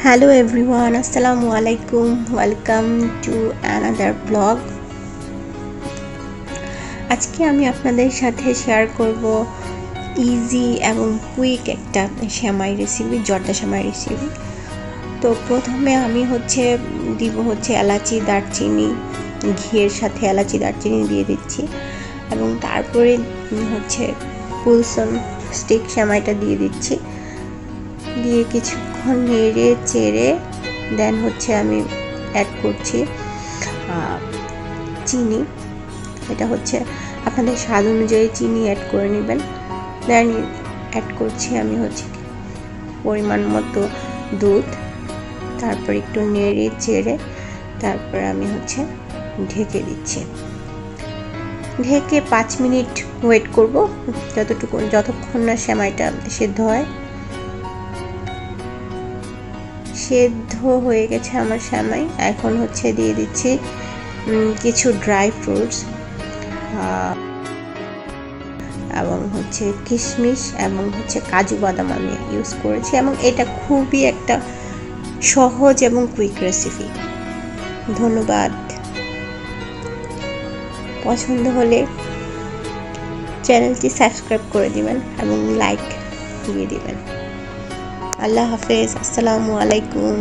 Hello everyone, Assalamu alaikum. Welcome to another vlog. আজকে আমি আপনাদের সাথে শেয়ার করব ইজি এবং কুইক একটা সেমাই রেসিপি, জর্দা সেমাই রেসিপি। তো প্রথমে আমি দিব এলাচি, দারচিনি, ঘিয়ের সাথে এলাচি দারচিনি দিয়ে দিচ্ছি এবং তারপরে পুলসন স্টিক সেমাইটা দিয়ে দিচ্ছি। দিয়ে কিছুক্ষণ নেড়ে চেড়ে দেন আমি অ্যাড করছি চিনি। এটা আপনাদের স্বাদ অনুযায়ী চিনি অ্যাড করে নেবেন। দেন অ্যাড করছি আমি পরিমাণ মতো দুধ। তারপর একটু নেড়ে চেড়ে তারপর আমি ঢেকে দিচ্ছি। ঢেকে 5 মিনিট ওয়েট করব, যতক্ষণ না সেমাইটা সেদ্ধ হয়। সেদ্ধ হয়ে গেছে আমার সেমাই। এখন দিয়ে দিচ্ছি কিছু ড্রাই ফ্রুটস এবং কিশমিশ এবং কাজু বাদাম আমি ইউজ করেছি, এবং এটা খুবই একটা সহজ এবং কুইক রেসিপি। ধন্যবাদ। পছন্দ হলে চ্যানেলটি সাবস্ক্রাইব করে দিবেন এবং লাইক দিয়ে দিবেন। আল্লাহ হাফেজ। আসসালামু আলাইকুম।